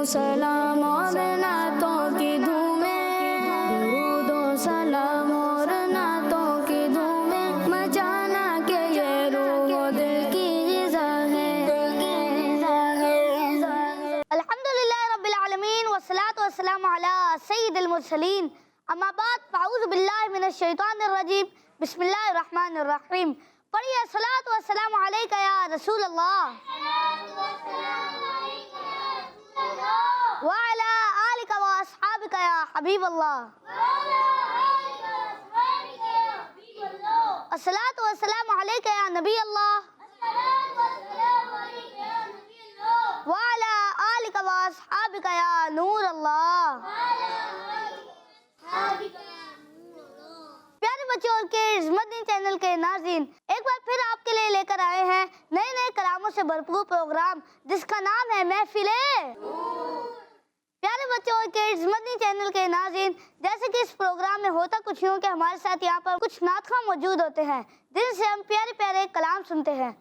सलाम और नातों की धूमें, दुरूदो सलाम और नातों की धूमें, मचाना के ये रूह दिल की ग़िज़ा है। अल्हम्दुलिल्लाह रब्बिल आलमीन वस्सलातु वस्सलामु अला सय्यिदिल मुरसलीन, अम्मा बाद फ़अऊज़ु बिल्लाहि मिनश शैतानिर रजीम, बिस्मिल्लाहिर रहमानिर रहीम। पढ़िए सलातु वस्सलामु अलैका या रसूल अल्लाह व अला आलिका व अस्हाबिका या हबीब अल्लाह। अस्सलातु वस्सलामु अलैका या नबी अल्लाह व अला आलिका व अस्हाबिका या नूर अल्लाह। प्यारे बच्चों और के मदनी चैनल के नाज़रीन, एक बार फिर आपके लिए लेकर आए हैं नए नए कलामों से भरपूर प्रोग्राम जिसका नाम है महफिले। प्यारे बच्चों और के मदनी चैनल के नाज़रीन, जैसे कि इस प्रोग्राम में होता कुछ यूँ कि हमारे साथ यहाँ पर कुछ नातख़्वाह मौजूद होते हैं जिनसे हम प्यारे प्यारे कलाम सुनते हैं।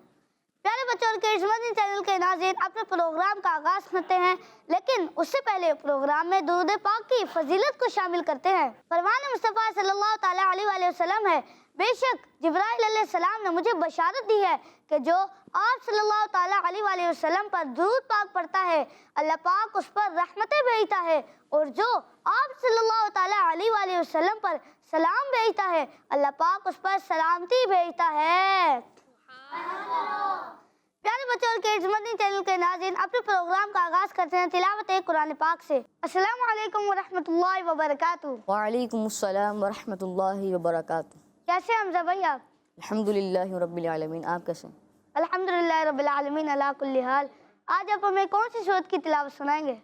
प्यारे बच्चों और के मदनी चैनल के नाज़रीन, अपने प्रोग्राम का आगाज़ करते हैं, लेकिन उससे पहले प्रोग्राम में दुरूद पाक की फजीलत को शामिल करते हैं। फरमान मुस्तफ़ा सल्लल्लाहु ताला अलैहि वसल्लम है, बेशक जिब्राइल अलैहिस्सलाम ने मुझे बशारत दी है कि जो आप सल्लल्लाहु ताला अलैहि वसल्लम पर दुरूद पाक पढ़ता है, अल्लाह पाक उस पर रहमतें भेजता है, और जो आप सल्लल्लाहु ताला अलैहि वसल्लम पर सलाम भेजता है, अल्लाह पाक उस पर सलामती भेजता है। प्यारे बच्चों और किड्स मदनी चैनल के नाज़रीन, अपने प्रोग्राम का आगाज़ करते हैं तिलावत कुरान पाक से। अस्सलामु अलैकुम व रहमतुल्लाहि व बरकातुहू। वालेकुम अस्सलाम व रहमतुल्लाहि व बरकातुहू। कैसे हमज़ा भाई आप? अल्हम्दुलिल्लाहि रब्बिल आलमीन, आप कैसे? अल्हम्दुलिल्लाह रब्बिल आलमीन अला कुल्ली हाल। आज आप हमें कौन सी सूरत की तिलावत सुनाएंगे?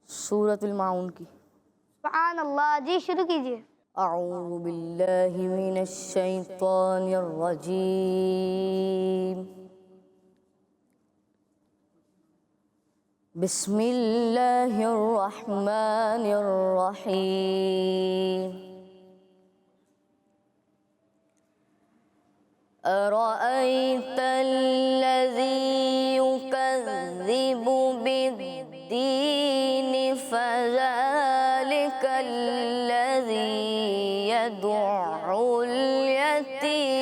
सूरतुल माऊन की। सुभान अल्लाह, जी शुरू कीजिए। अऊज़ु बिल्लाहि मिनश शैतानिर रजीम, बिस्मिल्लाहिर रहमानिर रहीम। अरअयतल्लज़ी युकज़्ज़िबु बिद्दीन फ़ज़ालिकल्लज़ी यदउल यतीम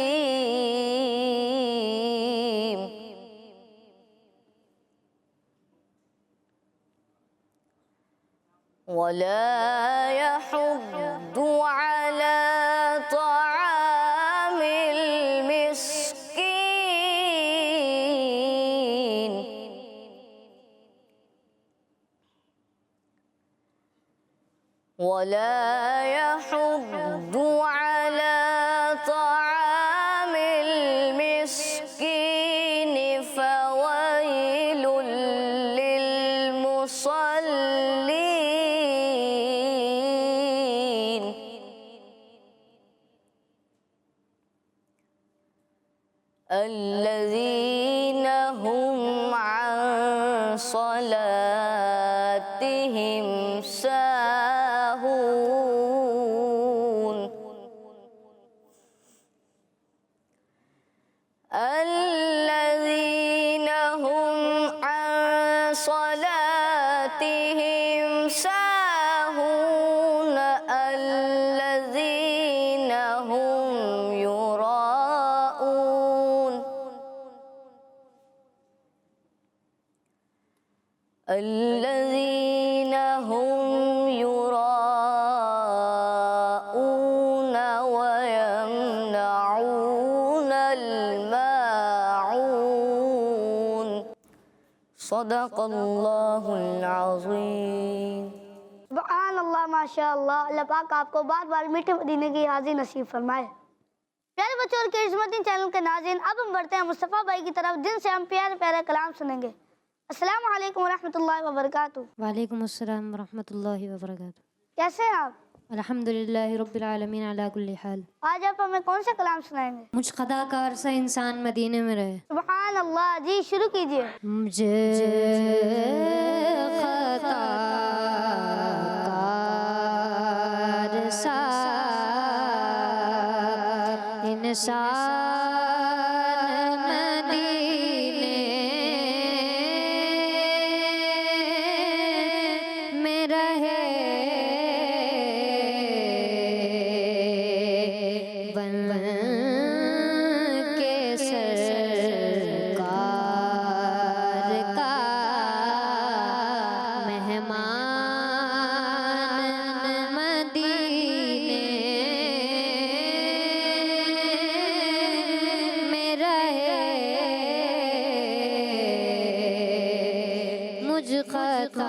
वला यहुद्दु अला तआमिल मिस्कीन वला यहुद्दु अला तआमिल मिस्कीन फ़वैलुल लिलमुसल्लीन अल्लज़ीन हुम अन सलातिहिम साहून अल्लज़ीन हुम अन सलातिहिम साहून अल्लज़ीन हुम युराऊन अल्लज़ीन हुम युराऊन व यमनऊनल माऊन। सदक़ल्लाहुल अज़ीम। सुभान अल्लाह, माशाअल्लाह। अल्लाह पाक आपको बार बार मीठे मदीने की हाज़िर नसीब फरमाए। प्यारे बच्चों और किड्स मदनी चैनल के नाज़रीन, अब हम बढ़ते हैं मुस्तफ़ा भाई की तरफ जिनसे हम प्यारे प्यारे कलाम सुनेंगे। अस्सलामु अलैकुम व रहमतुल्लाहि व बरकातुहू। वालेकुम अस्सलाम व रहमतुल्लाहि व बरकातुहू। कैसे हैं आप? अल्हम्दुलिल्लाहि रब्बिल आलमीन अला कुल्ली हाल। आज आप हमें कौन सा कलाम सुनाएंगे? मुझ खताकार सा इंसान मदीने में रहे। सुभान अल्लाह, जी शुरू कीजिए। मुझे खताकार सा इंसान मदीने मुझ खता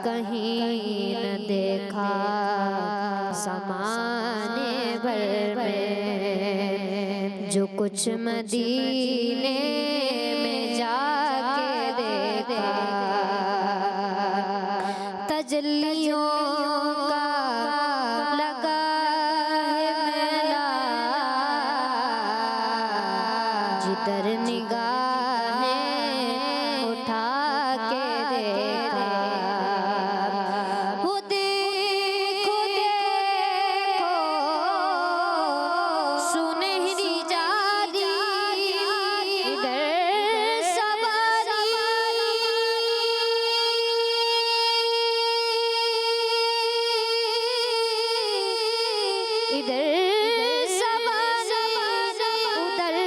कहीं न देखा ज़माने भर में, जो कुछ मदीने में जाके देखा। तजल्लियों का लगा है मेला, जिधर निगाहें उठा के देखा। वो देखो देखो सुनहरी जाली, इधर सवारी, इधर सवारी, उधर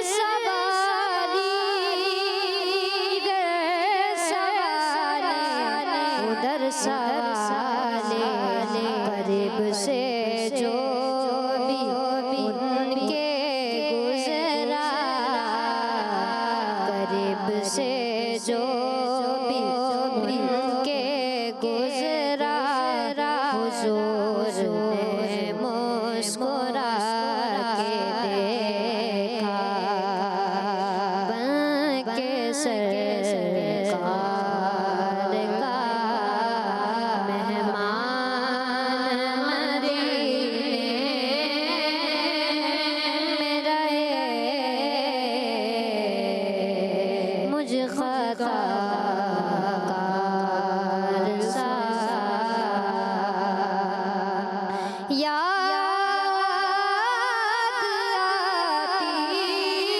सवारी, इधर सवारी, उधर सवारी। करीब से जो भी उनके गुजरा, करीब से जो भी उनके गुजरा, हुजूर ने मुस्कुरा के देखा। बन के सरकार का मेहमान मदीने में रहे, मुझ खता याद आती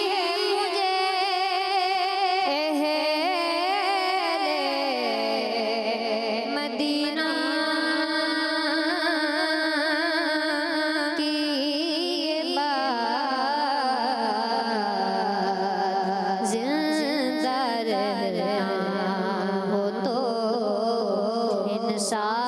है मुझे अहले मदीना की ये बात। जिंदा रहना हो तो इंसान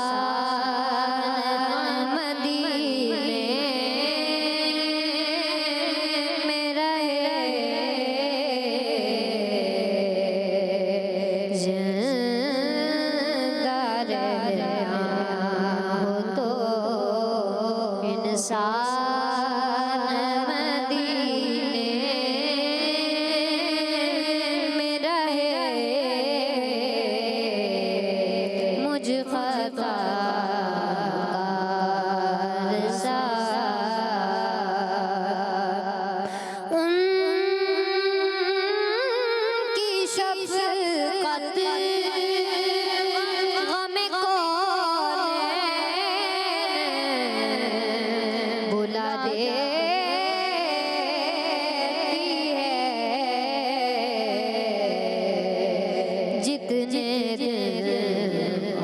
इंसान मदीने में रहे, मुझ खता उनकी शफ़क़त गमे बुला देती है। जितने दिल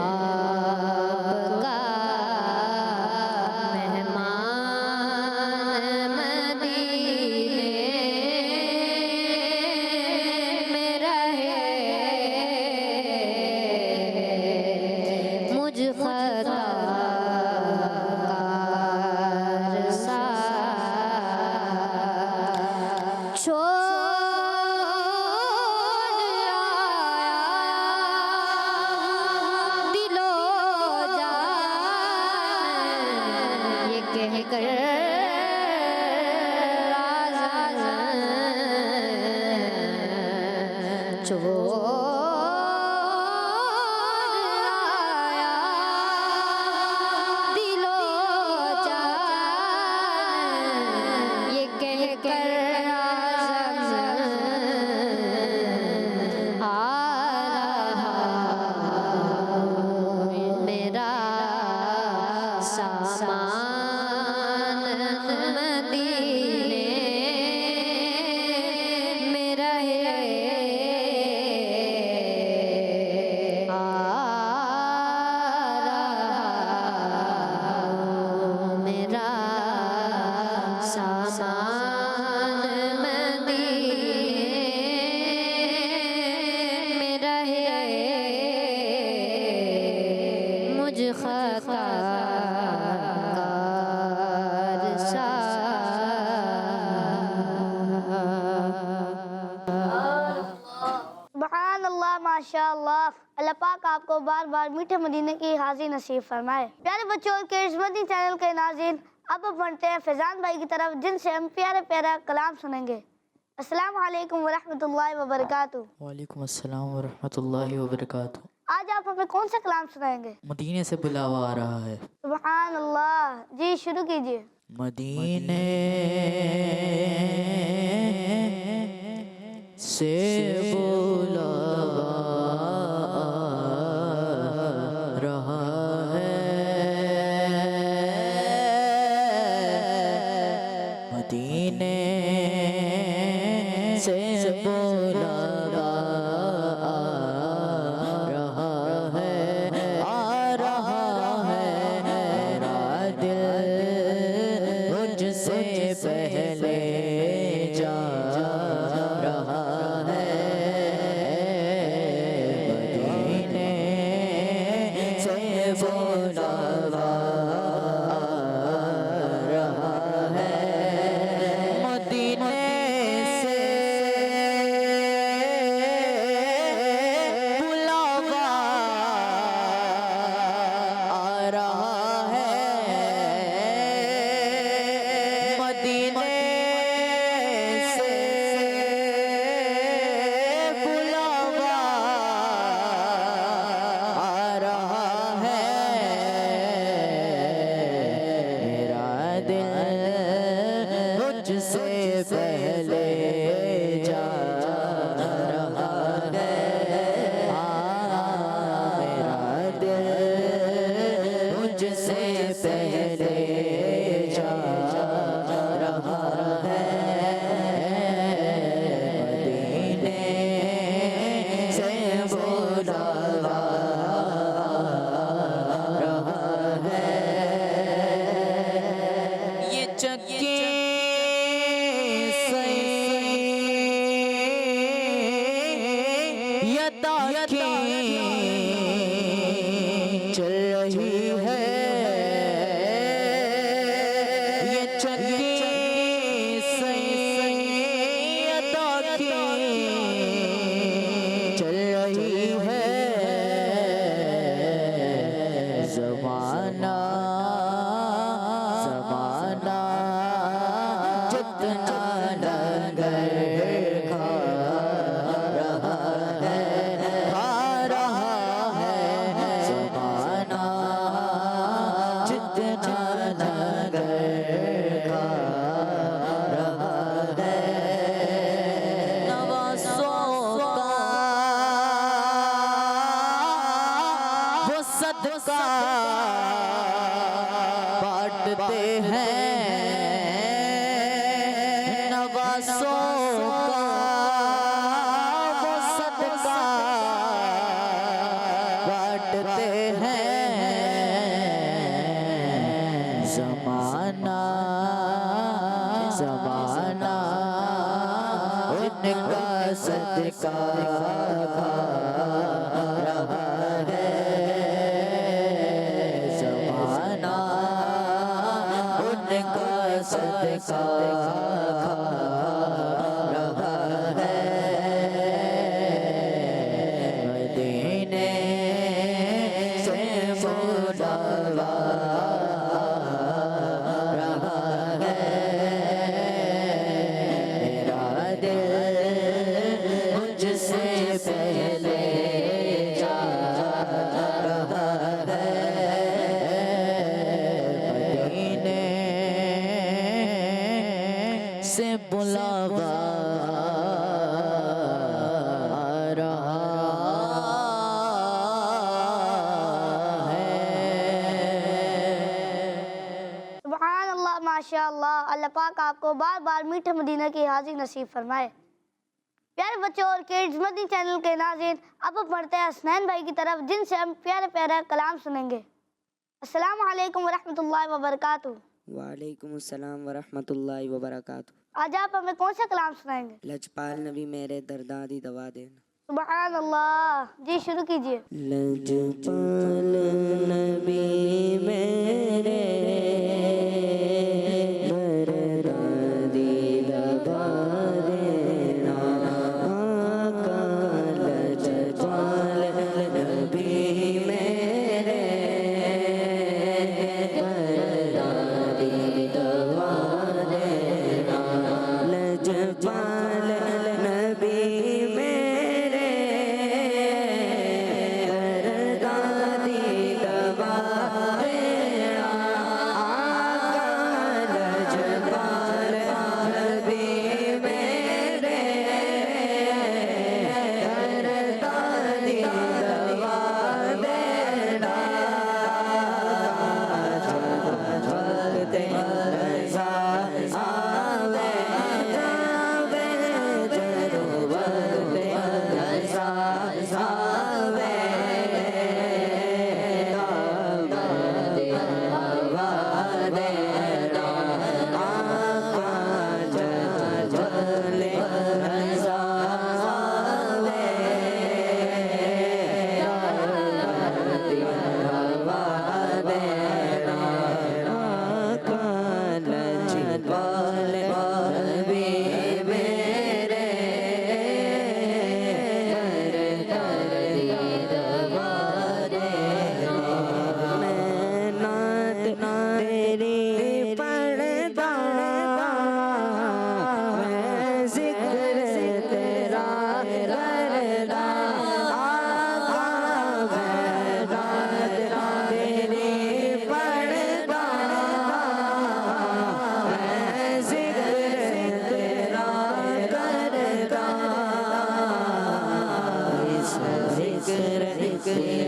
आपका मेहमान मदीने में रहे, मुझ खता कहकर दिलो जान, ये कहकर आ रहा मेरा सामान मदीने में रहे, मुझ खताकार सा सुभान अल्लाह, माशाअल्लाह। अल्लाह पाक आपको बार बार मीठे मदीने की हाज़ी नसीब फरमाए। प्यारे बच्चों और किड्स मदनी चैनल के नाज़रीन, अब बढ़ते हैं फैज़ान भाई की तरफ, जिनसे हम प्यारे प्यारा कलाम सुनेंगे। अस्सलाम वालेकुम वरहमतुल्लाहि वबरकातुहू। वालेकुम अस्सलाम वरहमतुल्लाहि वबरकातुहू। आज आप हमें कौन सा कलाम सुनाएंगे? मदीने से बुलावा आ रहा है। सुभान अल्लाह, जी शुरू कीजिए। मदीने से बुलावा रहा है, मदीने से बुलावा रहा है, आ रहा है। मेरा दिल मुझसे पहले जा रहा है, मदीने से बुलावा रहा है, मदीने से बुलावा आ रहा है, मदीने से बुलावा आ रहा है। मेरा दिल मुझसे पहले जा रहा है, मेरा दिल मुझसे पहले जा रहा है, मदीने से बुलावा रहा है। ये चक्की चल रही है, ये चक्की सैयदा की चल रही है। ज़माना ज़माना जितना लंगर खा रहा है, खा रहा है। ज़माना जितना लंगर खा रहा है, नवाज़ों का वो सदका बांटते हैं, नवाज़ों का वो सदका बांटते हैं। ज़माना ज़माना उनका सदका खा रहा है, ज़माना उनका सदका खा रहा है, मदीने से बुलावा रहा है। मेरा दिल मुझसे पहले जा रहा है, मदीने से बुलावा आ रहा है। सुभान अल्लाह, माशाअल्लाह। अल्लाह पाक आपको बार बार मीठे मदीने की हाज़ी नसीब फरमाए। प्यारे बच्चों और किड्स मदनी चैनल के नाज़रीन, अब बढ़ते हैं हसनैन भाई की तरफ, जिनसे हम प्यारे प्यारा कलाम सुनेंगे। अस्सलाम वालेकुम वरहमतुल्लाहि वबरकातुहू। वालेकुम अस्सलाम वरहमतुल्लाहि वबरकातुहू। आज आप हमें कौन सा कलाम सुनाएंगे? लजपाल नबी मेरे दर्दादी दवा देना। सुभान अल्लाह, जी शुरू कीजिए। लजपाल नबी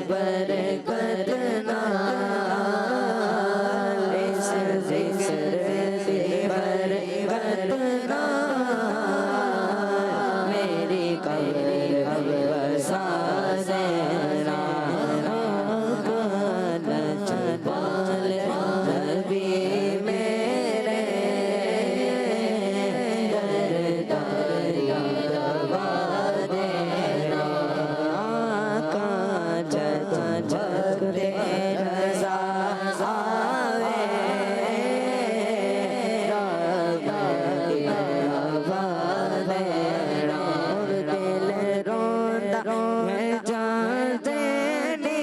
बरकत नाल, इस जिक्र से बरकत नाल, मेरी कब्र बसा देना। नबी मेरे दवा देना, आका जग दे रज़ा आवे, दवा देना। और दिल रोंदा मैं जान देनी,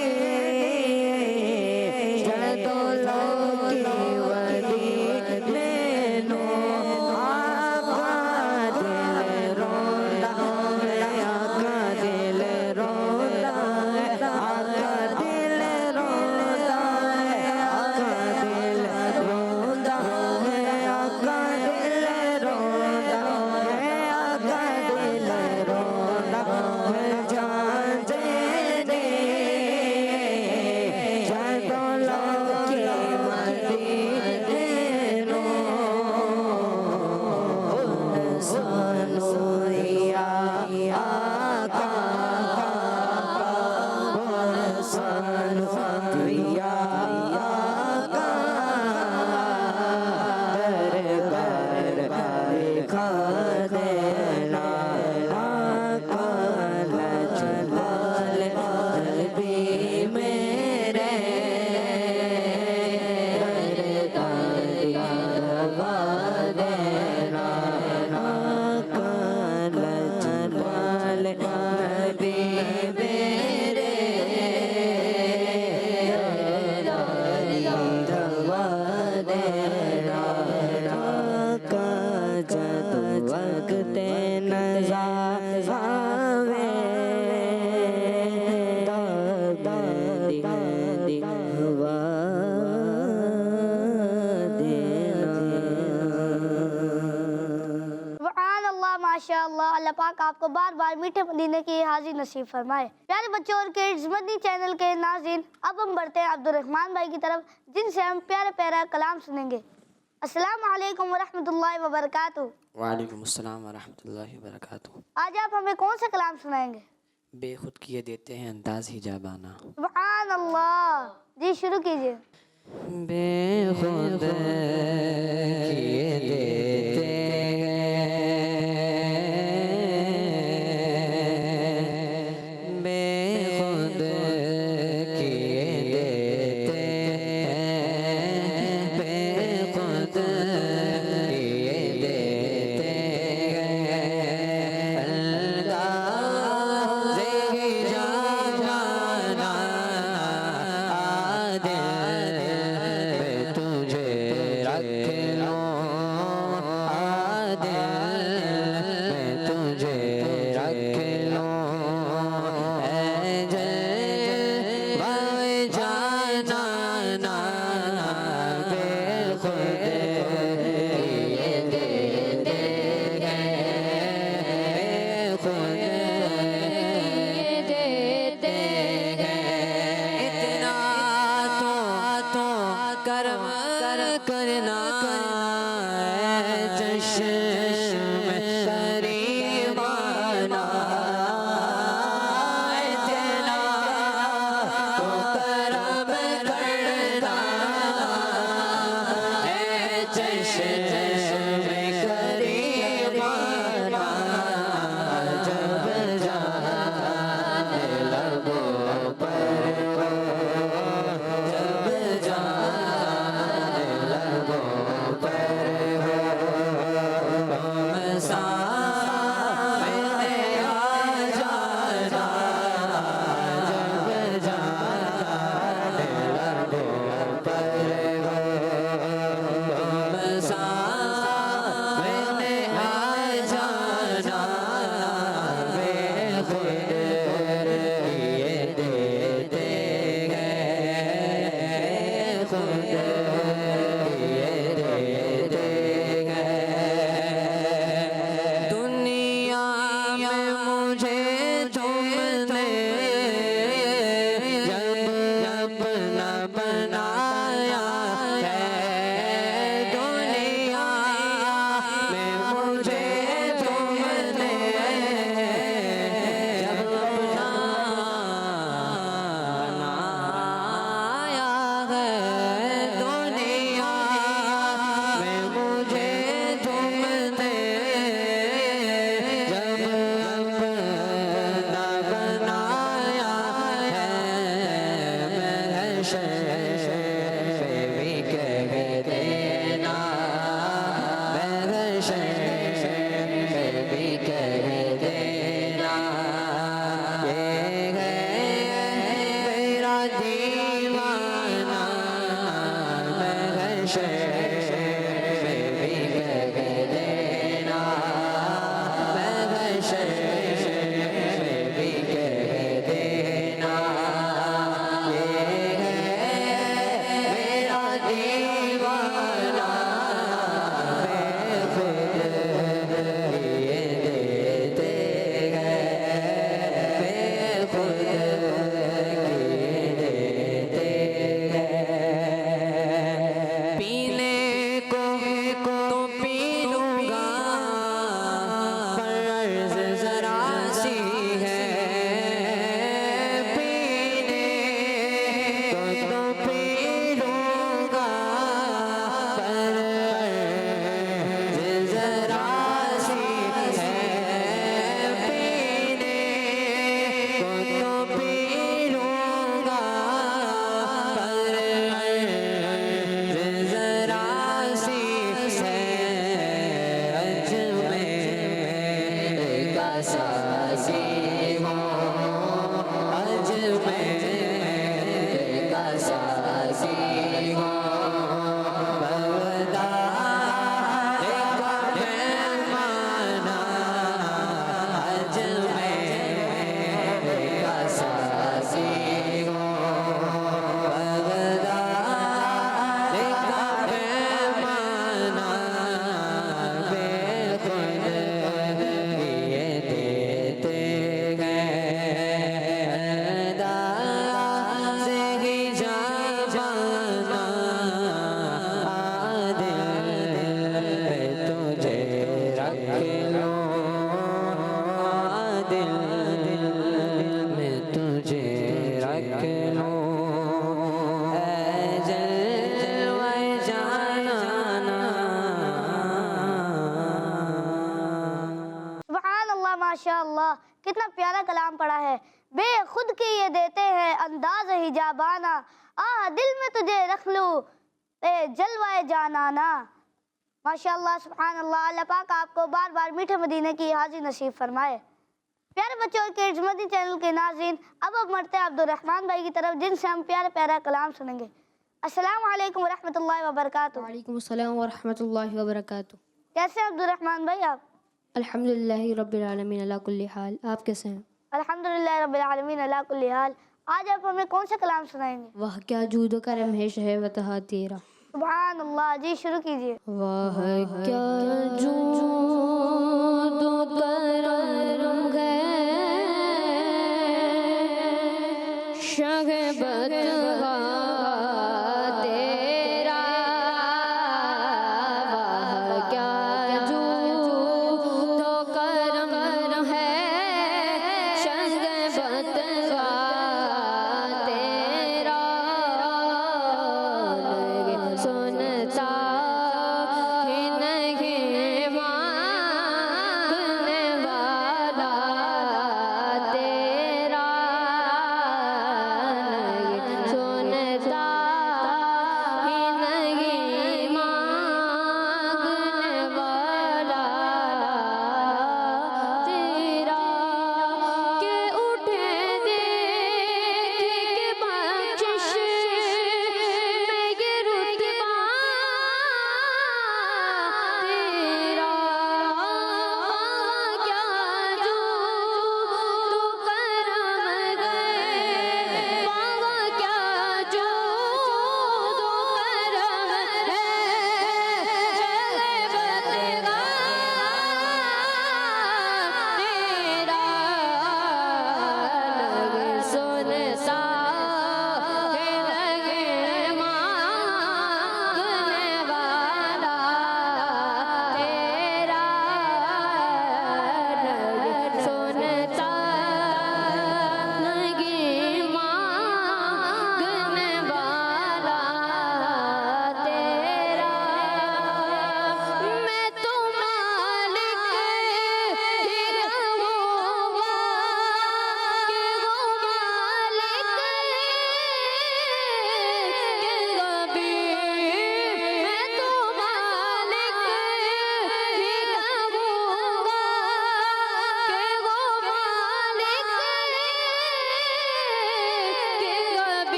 जदों लोकी वली मैनू आका दिल रोंदा, मैं आका दिल रोंदा, आका दिल रोंदा, आका दिल रोंदा, मैं आका दिल रोंदा, मैं आका दिल रोंदा, मैं जान देनी, जदों लोकी मदीने नू सानू या आका, सानू या आका, दरबार दिखा देना, आका लजपाल नबी मेरे दवा देना, आका लजपाल नबी मेरे दवा देना, आका जद वक्त नज़ा आवे, दवा सुभान अल्लाह, माशाअल्लाह। अल्लाह पाक आपको बार बार मीठे मदीने की हाजिर नसीब फरमाए। प्यारे बच्चों और किड्स मदनी चैनल के नाज़रीन, अब हम बढ़ते हैं अब्दुर्रहमान भाई की तरफ, जिनसे हम प्यारा प्यारा कलाम सुनेंगे। अस्सलामु अलैकुम वरहमतुल्लाहि वबरकातुहू। वालेकुम अस्सलाम वरहमतुल्लाहि वबरकातुहू। आज आप हमें कौन सा कलाम सुनाएंगे? बेखुद किए देते हैं अंदाज हिजाबाना। सुभान अल्लाह, जी शुरू कीजिए। बेखुद किए देते हैं, बेखुद किए देते हैं, बेखुद किए देते हैं, अंदाज़े हिजाबाना दिल में तुझे रख लो, दिल में तुझे रख लो, जलवा जाना ना बेखुद किए देते हैं, बेखुद किए देते हैं। इतना तो कर्म करना चश्म करीमाना, इतना तो कर्म करना चश्म करीमाना, जब जाने लगो पर जब जाने लगो पर भी कह देना, भी कह देना, ये है मेरा दीवाना, भी कह देना, भी कह देना, ये है मेरा दीवाना, बेखुद ये देते हैं, बेखुद ये देते हैं। पीने को तो पी लूंगा, पर अर्ज़ ज़रा सी है, पीने को तो पी लूंगा, पर अर्ज़ ज़रा सी है, पीने को तो पी लूंगा, पर अर्ज़ ज़रा सी है, अजमेर का साज़ी हूँ, अजमेर का साज़ी हूँ, बगदाद का मेहमाना, अजमेर का साज़ी हूँ, बगदाद का मेहमाना, बेखुद ये देते हैं, से ही जाना, दिल में तुझे रख लो, दिल में तुझे रख लो, ऐ जलवे जाना। सुभान अल्लाह, माशाअल्लाह, कितना प्यारा कलाम पढ़ा है। बेखुद के ये देते हैं अंदाज हिजाबाना, आह दिल में तुझे रख लूं ए जलवाए जानाना। माशाअल्लाह, सुभान अल्लाह। अल्लाह पाक आपको बार बार मीठे मदीने की हाजिर नसीब फरमाए। प्यारे बच्चों और किड्स मदनी चैनल के नाज़रीन, अब मरते हैं अब्दुर्रहमान भाई की तरफ, जिनसे हम प्यारा प्यारा कलाम सुनेंगे। अस्सलाम वालेकुम वरहमतुल्लाहि वबरकातुहू। वालेकुम अस्सलाम वरहमतुल्लाहि वबरकातुहू। कैसे हैं अब्दुर्रहमान भाई आप? अल्हम्दुलिल्लाहि रब्बिल आलमीन अला कुल्ली हाल। आप कैसे हैं? अल्हम्दुलिल्लाह रब्बिल आलमीन अला कुल्ली हाल। आज आप हमें कौन सा कलाम सुनाएंगे? वाह क्या जूद व करम है शहवतहा तेरा। सुभान अल्लाह, जी शुरू कीजिए। वाह क्या जूद व करम है शहवतहा तेरा। वाह क्या जूद व करम है शहवतहा तेरा। सुनता ही नहीं मांगने वाला तेरा, नहीं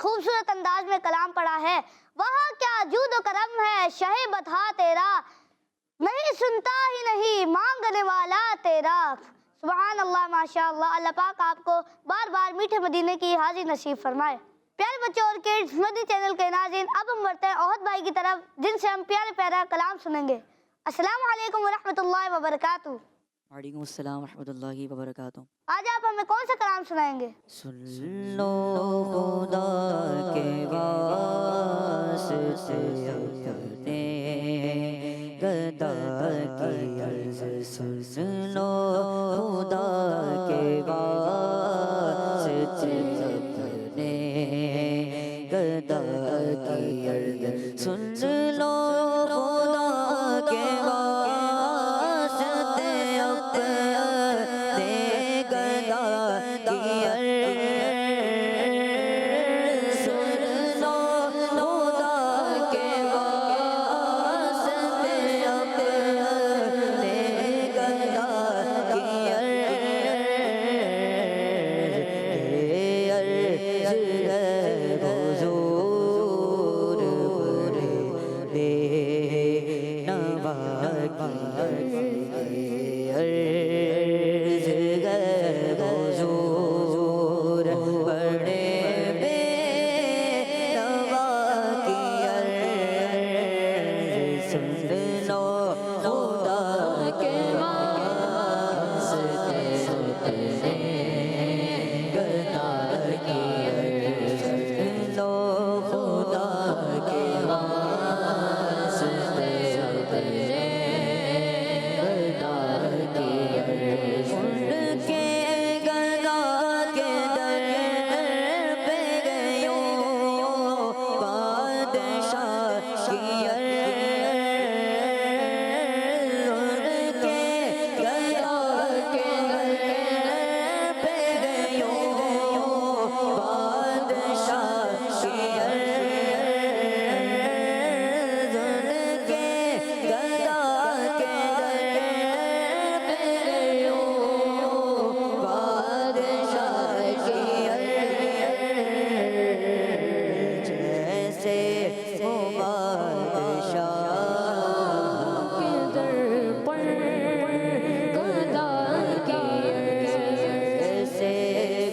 खूबसूरत अंदाज में कलाम पढ़ा है। वहाँ क्या जूद करम है शहे बता तेरा, नहीं सुनता ही नहीं मांगने वाला तेरा। सुभान अल्लाह, माशा अल्लाह। अल्लाह पाक आपको बार बार मीठे मदीने की हाज़ी नसीब फरमाए। प्यारे बच्चों और किड्स, मदनी चैनल के नाज़रीन, अब हम बढ़ते हैं ओहद भाई की तरफ, जिनसे हम प्यारे प्यारा कलाम सुनेंगे। अस्सलामु अलैकुम व रहमतुल्लाहि व बरकातुहू। वालेकुम अस्सलाम व रहमतुल्लाहि व बरकातुहू। आज आप हमें कौन सा कलाम सुनाएंगे? सुन लो खुदा के वास्ते अपने गदा की अर्ज़, सुन लो खुदा के वास्ते अपने गदा की अर्ज़, सुन लो खुदा के वास्ते अपने गदा की अर्ज़, सुन लो खुदा के वास्ते अपने गदा की अर्ज़ है हुज़ूर बड़े नवा की अर्ज़ है हुज़ूर बड़े बेनवा की अर्ज़, सुन लो खुदा के वास्ते अपने गदा की अर्ज़, सुन लो खुदा के वास्ते अपने गदा की अर्ज़, उनके गदा के दर पे गयो बादशाह की अर्ज़, उनके गदा के दर पे गयो बादशाह की अर्ज़, उनके गदा के दर पे गयो बादशाह की अर्ज़, जैसे वो बादशाह के दर पर गदा की अर्ज़, जैसे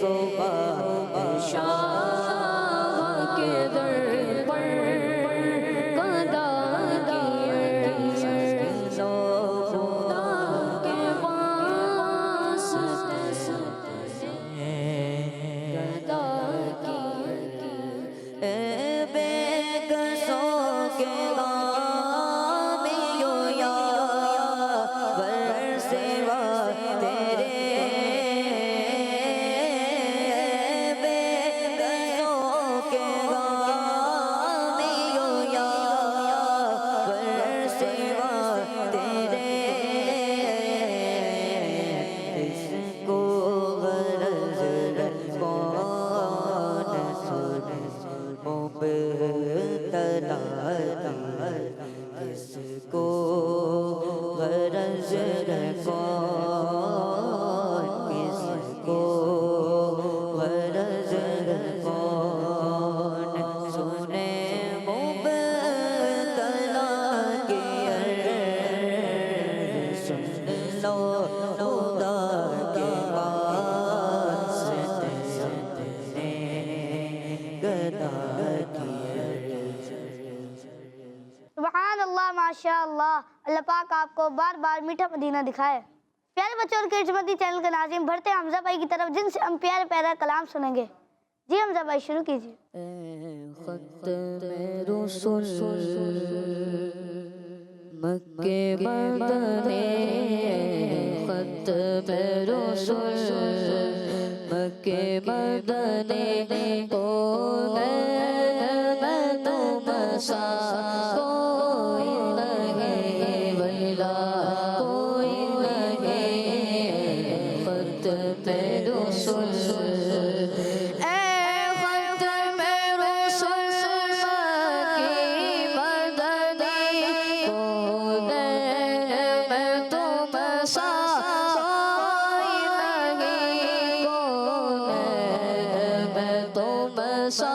वो बादशाह के दर पर गदा की अर्ज़, लो खुदा के वास्ते गदा की अर्ज़, बेकसों के गामियों या बरसिवा तेरे, बेकसों के गामियों या बरसिवा तेरे, इसको गरज कौन सुने मुबतला, इसको गरज कौन, इसको गरज कौन सुने मुबतला की अर्ज़, सुन लो खुदा के वास्ते अपने गदा की अर्ज़। सुभान अल्लाह, माशा अल्लाह। अल्लाह पाक आपको बार बार मीठा मदीना दिखाए। प्यारे बच्चों और किड्स, मदनी चैनल के नाज़रीन, बढ़ते हैं हमजा भाई की तरफ, जिनसे हम प्यारे प्यारा कलाम सुनेंगे। जी हमजा भाई, शुरू कीजिए। ख़त्म रसूल मक्के मदने, ख़त्म रसूल मक्के मदने, कौन मैं तुम सा कोई नहीं, वल्ला कोई नहीं, ख़त्म रसूल सा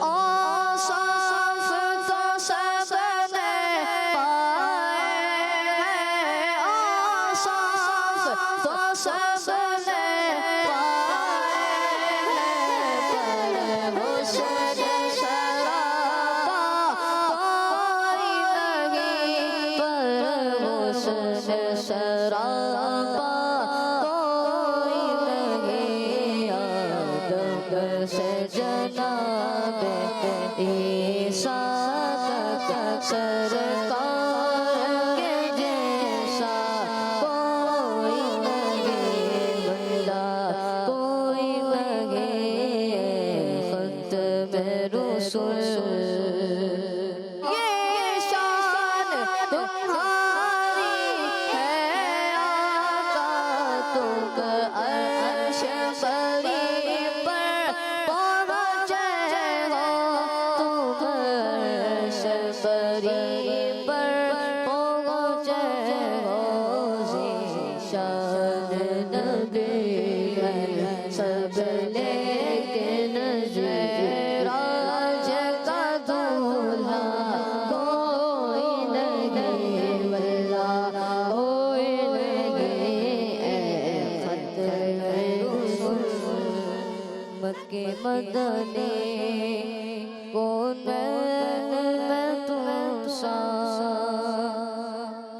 औसाफ तो सबने पाए हैं, औसाफ तो सबने पाए हैं, पर हुस्न सरापा कोई नहीं, पर हुस्न सरापा कोई नहीं। आदम से जनाब ईसा तक सरकार के जैसा कोई नहीं, बंदा कोई नहीं, खत्म रसूल। ये शान तुम्हारी है आका, तुम अर्श बरी पर पहुँचे हो, तुम अर्श बरी पर पहुँचे हो। ज़ीशान नबी है सब लेकिन राज का दूल्हा कोई नहीं, वल्ला कोई नहीं, खत्म रसूल। मक्के मदने कौन में तुम सा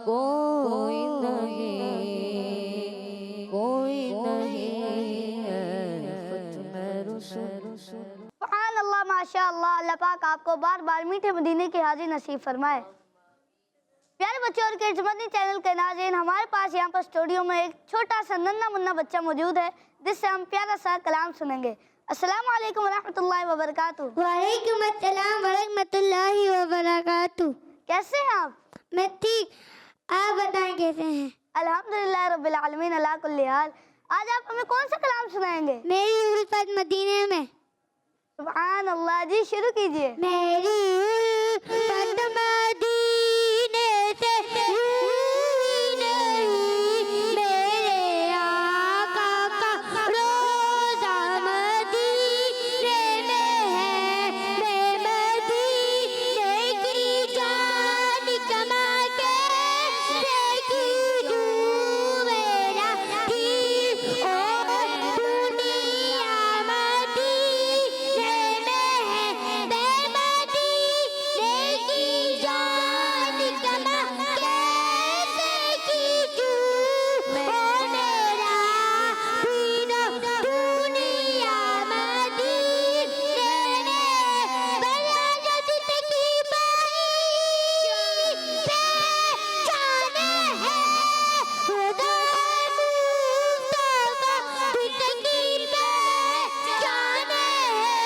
कोई नहीं, कोई नहीं, खत्म रसूल। सुभान अल्लाह, माशा अल्लाह। अल्लाह पाक आपको बार बार मीठे मदीने की हाजिर नसीब फरमाए। प्यारे बच्चों और किड्स मदनी चैनल के नाज़रीन, हमारे पास यहाँ पर स्टूडियो में एक छोटा सा नन्हा मुन्ना बच्चा मौजूद है जिससे हम प्यारा सा कलाम सुनेंगे। अस्सलाम वालेकुम वरहमतुल्लाहि वबरकातुहू। वालेकुम अस्सलाम वरहमतुल्लाहि वबरकातुहू। कैसे हैं आप? मैं ठीक, आप बताएं कैसे हैं? अल्हम्दुलिल्लाह रब्बिल आलमीन अला कुल्ली हाल। आज आप हमें कौन सा कलाम सुनाएंगे? मेरी उल्फत मदीने में। सुभान अल्लाह, जी शुरू कीजिए। मेरी उल्फत मदीने से हुई नहीं, मेरे आका का रोज़ा मदीने में है, मैं मदीने की जान कमा के देखी दूँ मेरा ठीक, ओ दुनिया मदीने में है, मैं मदीने की जान कमा के देखी दूँ, ओ मेरा दीन दुनिया मदीने में, बला जद तक बाई पहचाने है, खुदा मुस्तफा जिंदगी पहचाने है,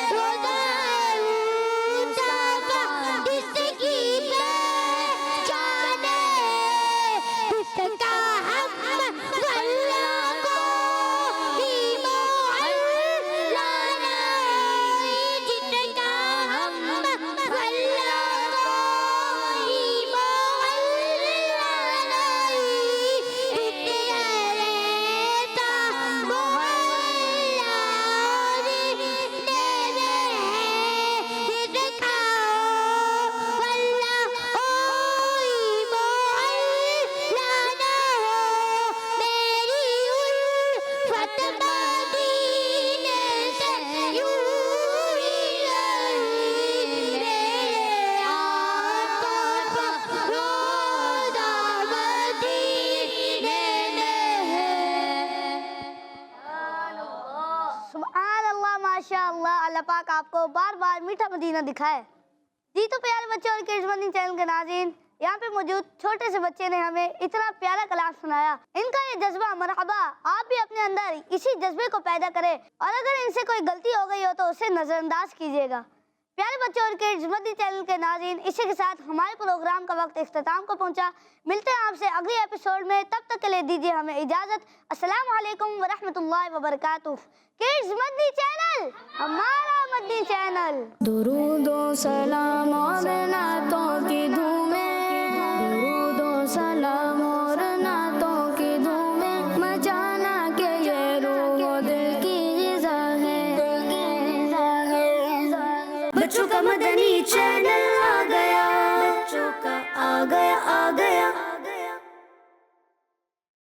खुदा मुस्तफा जिंदगी पहचाने है, जिसका हम अल्लाह को ही मोहल्ला नहीं, जिसका हम अल्लाह को ही मोहल्ला नहीं, इतना रहता मोहल्ला जिसने है, जिसका अल्लाह कोई मोहल्ला ना हो, मेरी उल्फत मदीने से यूं ही नहीं, मेरे आका का रोज़ा मदीने में है। सुभान अल्लाह, माशा अल्लाह। अल्लाह पाक आपको बार बार मीठा मदीना दिखाए। जी तो प्यारे बच्चों और किड्स मदनी चैनल के नाज़रीन, यहाँ पे मौजूद छोटे से बच्चे ने हमें इतना प्यारा कलाम सुनाया। इनका ये जज्बा मरहबा, आप भी अपने अंदर इसी जज्बे को पैदा करें और अगर इनसे कोई गलती हो गई हो तो उसे नज़रअंदाज कीजिएगा। प्यारे बच्चों और किड्स मदनी चैनल के नाज़रीन, इसी के साथ हमारे प्रोग्राम का वक्त इख्तिताम को पहुंचा। मिलते हैं आपसे अगले एपिसोड में, तब तक के लिए दीजिए हमें इजाज़त। अस्सलाम वालेकुम वरहमतुल्लाहि वबरकातुहू। किड्स मदनी चैनल, हमारा मदनी चैनल। दुरूदो सलाम और नातों की धूमें, दुरूदो सलाम और नातों की धूमें, मचाना के ये रूह दिल की ग़िज़ा है। बच्चों का मदनी चैनल आ गया, बच्चों का आ गया आ गया।